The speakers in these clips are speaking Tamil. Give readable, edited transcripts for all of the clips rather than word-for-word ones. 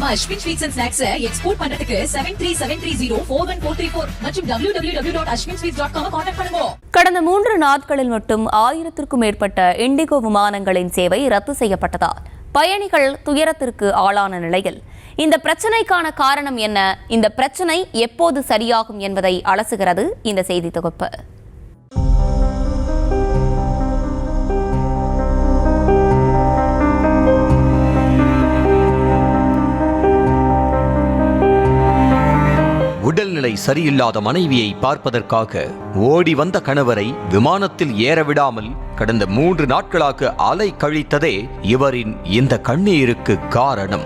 நம்ம Ashwin sweets and snacks export பண்றதுக்கு 7373041434 மற்றும் www.ashwinsweets.com கான்டாக்ட் பண்ணுங்க. கடந்த 3 நாட்களில் மட்டும் 1000க்கும் மேற்பட்ட இண்டிகோ விமானங்களின் சேவை ரத்து செய்யப்பட்டதால் பயணிகள் துயரத்திற்கு ஆளான நிலையில் இந்த பிரச்சனைக்கான காரணம் என்ன, இந்த பிரச்சனை எப்போது சரியாகும் என்பதை அலசுகிறது இந்த செய்தி தொகுப்பு. உடல்நிலை சரியில்லாத மனைவியை பார்ப்பதற்காக ஓடி வந்த கணவரை விமானத்தில் ஏறவிடாமல் கடந்த 3 நாட்களாக அலை கழித்ததே இவரின் இந்த கண்ணீருக்கு காரணம்.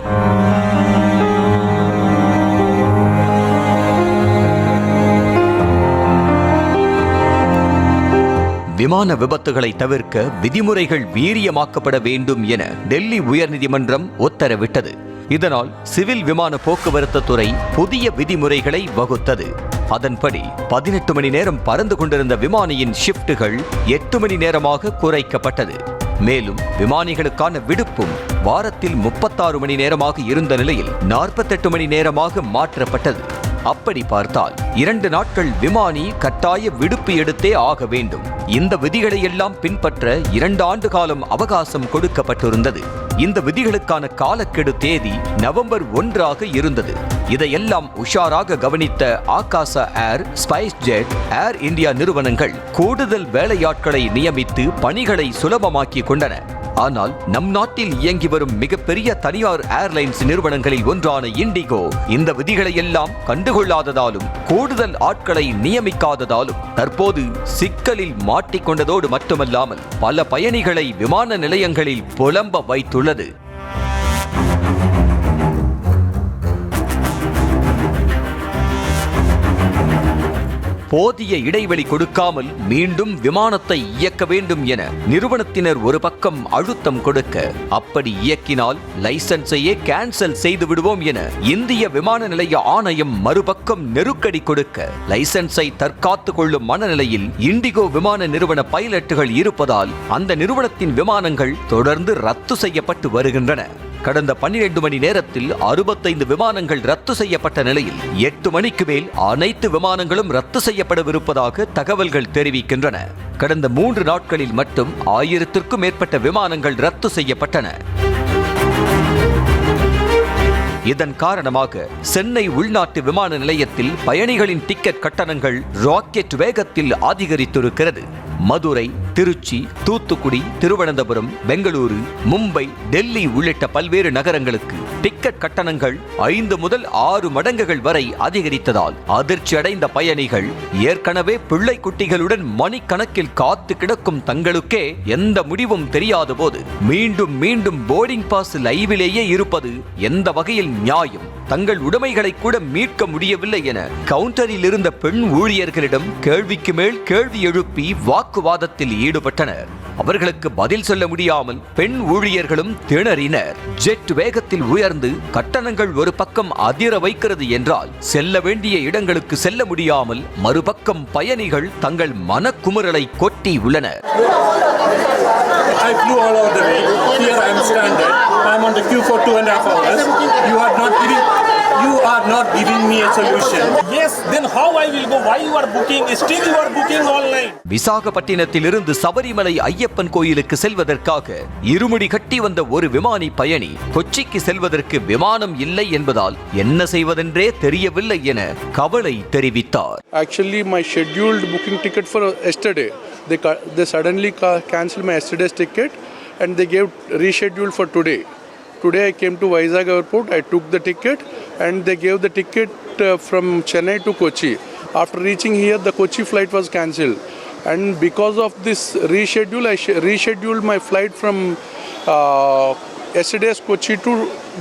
விமான விபத்துகளை தவிர்க்க விதிமுறைகள் வீரியமாக்கப்பட வேண்டும் என டெல்லி உயர்நீதிமன்றம் உத்தரவிட்டது. இதனால் சிவில் விமான போக்குவரத்து துறை புதிய விதிமுறைகளை வகுத்தது. அதன்படி 18 மணி நேரம் பறந்து கொண்டிருந்த விமானியின் ஷிப்டுகள் 8 மணி நேரமாக குறைக்கப்பட்டது. மேலும் விமானிகளுக்கான விடுப்பும் வாரத்தில் 36 மணி நேரமாக இருந்த நிலையில் 48 மணி நேரமாக மாற்றப்பட்டது. அப்படி பார்த்தால் 2 நாட்கள் விமானி கட்டாய விடுப்பு எடுத்தே ஆக வேண்டும். இந்த விதிகளை எல்லாம் பின்பற்ற 2 ஆண்டு காலம் அவகாசம் கொடுக்கப்பட்டிருந்தது. இந்த விதிகளுக்கான காலக்கெடு தேதி நவம்பர் 1 இருந்தது. இதையெல்லாம் உஷாராக கவனித்த ஆகாசா ஏர், ஸ்பைஸ் ஜெட், ஏர் இந்தியா நிறுவனங்கள் கூடுதல் வேலையாட்களை நியமித்து பணிகளை சுலபமாக்கி கொண்டன. ஆனால் நம் நாட்டில் இயங்கி வரும் மிகப்பெரிய தனியார் ஏர்லைன்ஸ் நிறுவனங்களில் ஒன்றான இண்டிகோ இந்த விதிகளை எல்லாம் கண்டுகொள்ளாததாலும் கூடுதல் ஆட்களை நியமிக்காததாலும் தற்போது சிக்கலில் மாட்டிக்கொண்டதோடு மட்டுமல்லாமல் பல பயணிகளை விமான நிலையங்களில் புலம்ப வைத்துள்ளது. போதிய இடைவெளி கொடுக்காமல் மீண்டும் விமானத்தை இயக்க வேண்டும் என நிறுவனத்தினர் ஒரு பக்கம் அழுத்தம் கொடுக்க, அப்படி இயக்கினால் லைசன்ஸையே கேன்சல் செய்து விடுவோம் என இந்திய விமான நிலைய ஆணையம் மறுபக்கம் நெருக்கடி கொடுக்க, லைசன்ஸை தற்காத்து கொள்ளும் மனநிலையில் இண்டிகோ விமான நிறுவன பைலட்டுகள் இருப்பதால் அந்த நிறுவனத்தின் விமானங்கள் தொடர்ந்து ரத்து செய்யப்பட்டு வருகின்றன. கடந்த 12 மணி நேரத்தில் 65 விமானங்கள் ரத்து செய்யப்பட்ட நிலையில் 8 மணிக்கு மேல் அனைத்து விமானங்களும் ரத்து செய்யப்படவிருப்பதாக தகவல்கள் தெரிவிக்கின்றன. கடந்த 3 நாட்களில் மட்டும் 1000க்கும் மேற்பட்ட விமானங்கள் ரத்து செய்யப்பட்டன. இதன் காரணமாக சென்னை உள்நாட்டு விமான நிலையத்தில் பயணிகளின் டிக்கெட் கட்டணங்கள் ராக்கெட் வேகத்தில் அதிகரித்திருக்கிறது. மதுரை, திருச்சி, தூத்துக்குடி, திருவனந்தபுரம், பெங்களூரு, மும்பை, டெல்லி உள்ளிட்ட பல்வேறு நகரங்களுக்கு டிக்கெட் கட்டணங்கள் 5 முதல் 6 மடங்குகள் வரை அதிகரித்ததால் அதிர்ச்சி அடைந்த பயணிகள் ஏற்கனவே பிள்ளை குட்டிகளுடன் மணிக்கணக்கில் காத்து கிடக்கும் தங்களுக்கே எந்த முடிவும் தெரியாத போது மீண்டும் மீண்டும் போர்டிங் பாஸ் லைவிலேயே இருப்பது எந்த வகையில் நியாயம்? தங்கள் உடைமைகளை கூட மீட்க முடியவில்லை என கவுண்டரில் இருந்த பெண் ஊழியர்களிடம் கேள்விக்கு மேல் கேள்வி எழுப்பி வாக்குவாதத்தில் ஈடுபட்டனர். அவர்களுக்கு பதில் சொல்ல முடியாமல் பெண் ஊழியர்களும் திணறினர். ஜெட் வேகத்தில் உயர்ந்து கட்டணங்கள் ஒரு பக்கம் அதிர வைக்கிறது என்றால் செல்ல வேண்டிய இடங்களுக்கு செல்ல முடியாமல் மறுபக்கம் பயணிகள் தங்கள் மனக்குமுறலை கொட்டி உள்ளனர். I flew all over the way. Here I am stranded. I am on the queue for 2.5 hours. You are not giving me a solution. Yes, then how I will go? Why you are booking? Still you are booking online. விசாகப்பட்டினத்திலிருந்து Sabarimala Ayyappan கோயிலுக்கு செல்வதற்காக இருமுடி கட்டி வந்த ஒரு விமானி பயணி கொச்சிக்கு செல்வதற்கு விமானம் இல்லை என்பதால் என்ன செய்வதென்றே தெரியவில்லை என கவலை தெரிவித்தார். Actually, my scheduled booking ticket for yesterday. They suddenly cancelled my yesterday's ticket and they gave rescheduled for today. Today I came to Vizag airport, I took the ticket and they gave the ticket from Chennai to Kochi. After reaching here, the Kochi flight was cancelled. And because of this reschedule, I rescheduled my flight from yesterday's Kochi to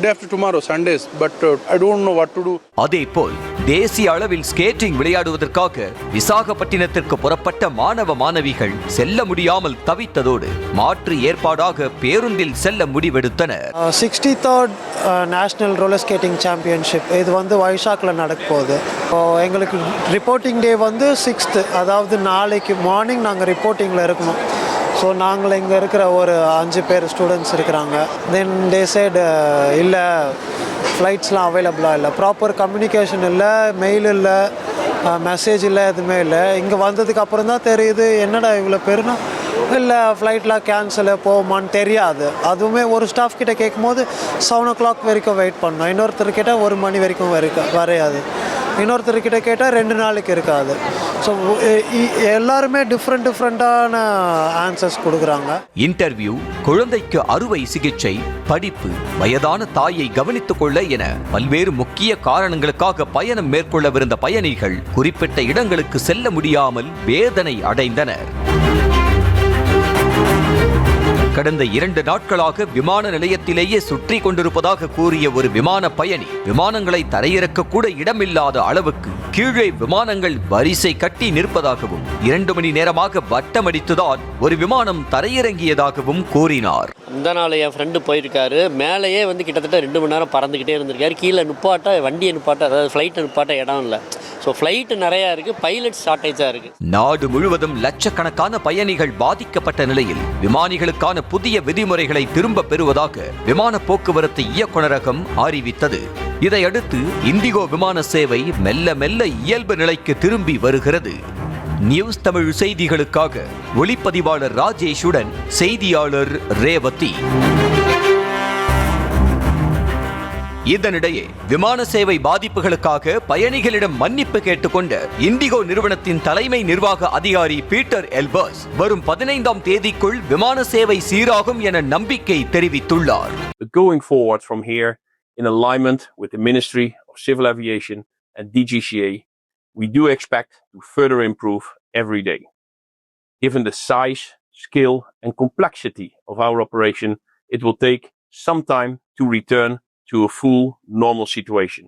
day after tomorrow, Sundays. But I don't know what to do. அதேபோல் தேசிய அளவில் ஸ்கேட்டிங் விளையாடுவதற்காக விசாகப்பட்டினத்திற்கு புறப்பட்ட மாணவ மாணவிகள் செல்ல முடியாமல் தவித்ததோடு மாற்று ஏற்பாடாக பேருந்தில் செல்ல முடிவெடுத்தனர். 63rd national roller skating championship இது வைசாக்கில் நடக்க போகுது. எங்களுக்கு ரிப்போர்ட்டிங் டே 6th, அதாவது நாளைக்கு மார்னிங் நாங்கள் ரிப்போர்ட்டிங்கில் இருக்கணும். ஸோ நாங்கள் இங்கே இருக்கிற ஒரு 5 பேர் ஸ்டூடெண்ட்ஸ் இருக்கிறாங்க. தென் தே சேட் இல்லை ஃப்ளைட்ஸ்லாம் அவைலபிளாக இல்லை, ப்ராப்பர் கம்யூனிகேஷன் இல்லை, மெயில் இல்லை, மெசேஜ் இல்லை, எதுவுமே இல்லை. இங்கே வந்ததுக்கு அப்புறம் தான் தெரியுது என்னடா இவ்வளோ பேருனா இல்லை ஃப்ளைட்லாம் கேன்சலு போகுமான்னு தெரியாது. அதுவுமே ஒரு ஸ்டாஃப் கிட்ட கேட்கும்போது 7 o'clock வரைக்கும் வெயிட் பண்ணோம், இன்னொருத்தர்கிட்ட 1 மணி வரைக்கும் வரையாது, இன்னொருத்தர்கிட்ட கேட்டால் 2 நாளைக்கு இருக்காது. ஸோ எல்லாருமே டிஃப்ரெண்ட்டான ஆன்சர்ஸ் கொடுக்குறாங்க. இன்டர்வியூ, குழந்தைக்கு அறுவை சிகிச்சை, படிப்பு, வயதான தாயை கவனித்துக் கொள்ள என பல்வேறு முக்கிய காரணங்களுக்காக பயணம் மேற்கொள்ளவிருந்த பயணிகள் குறிப்பிட்ட இடங்களுக்கு செல்ல முடியாமல் வேதனை அடைந்தனர். கடந்த 2 நாட்களாக விமான நிலையத்திலேயே சுற்றி கொண்டிருப்பதாக கூறிய ஒரு விமான பயணி, விமானங்களை தரையிறக்க கூட இடமில்லாத அளவுக்கு கீழே விமானங்கள் வரிசை கட்டி நிற்பதாகவும் 2 மணி நேரமாக வட்டமடித்துதான் ஒரு விமானம் தரையிறங்கியதாகவும் கூறினார். இந்த நாள் என் ஃப்ரெண்டு போயிருக்காரு, மேலேயே கிட்டத்தட்ட 2 மணி நேரம் பறந்துக்கிட்டே இருந்திருக்காரு. கீழே வண்டியை நிப்பாட்ட, அதாவது ஃப்ளைட்டை நிப்பாட்ட இடம் இல்லை. ஸோ ஃப்ளைட்டு நிறையா இருக்குது, பைலட் ஷார்ட்டேஜாக இருக்குது. நாடு முழுவதும் லட்சக்கணக்கான பயணிகள் பாதிக்கப்பட்ட நிலையில் விமானிகளுக்கான புதிய விதிமுறைகளை திரும்ப பெறுவதாக விமான போக்குவரத்து இயக்குநரகம் அறிவித்தது. இதையடுத்து இண்டிகோ விமான சேவை மெல்ல மெல்ல இயல்பு நிலைக்கு திரும்பி வருகிறது. நியூஸ் தமிழ் செய்திகளுக்காக ஒளிப்பதிவாளர் ராஜேஷுடன் செய்தியாளர் ரேவதி. இதனிடையே விமான சேவை பாதிப்புகளுக்காக பயணிகளிடம் மன்னிப்பு கேட்டுக்கொண்ட இண்டிகோ நிறுவனத்தின் தலைமை நிர்வாக அதிகாரி பீட்டர் எல்பர்ஸ் வரும் 15ஆம் தேதிக்குள் விமான சேவை சீராகும் என நம்பிக்கை தெரிவித்துள்ளார். Going forward from here, in alignment with the Ministry of Civil Aviation and DGCA, we do expect to further improve every day. Given the size, scale and complexity of our operation, it will take some time to return to a full normal situation,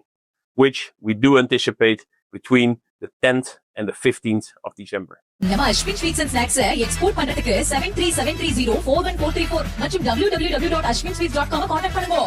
which we do anticipate between the 10th and the 15th of December. நம்ம Ashwin sweets and snacks export பண்றதுக்கு 7373041434 மற்றும் www.ashwinsweets.com கான்டாக்ட் பண்ணுங்க.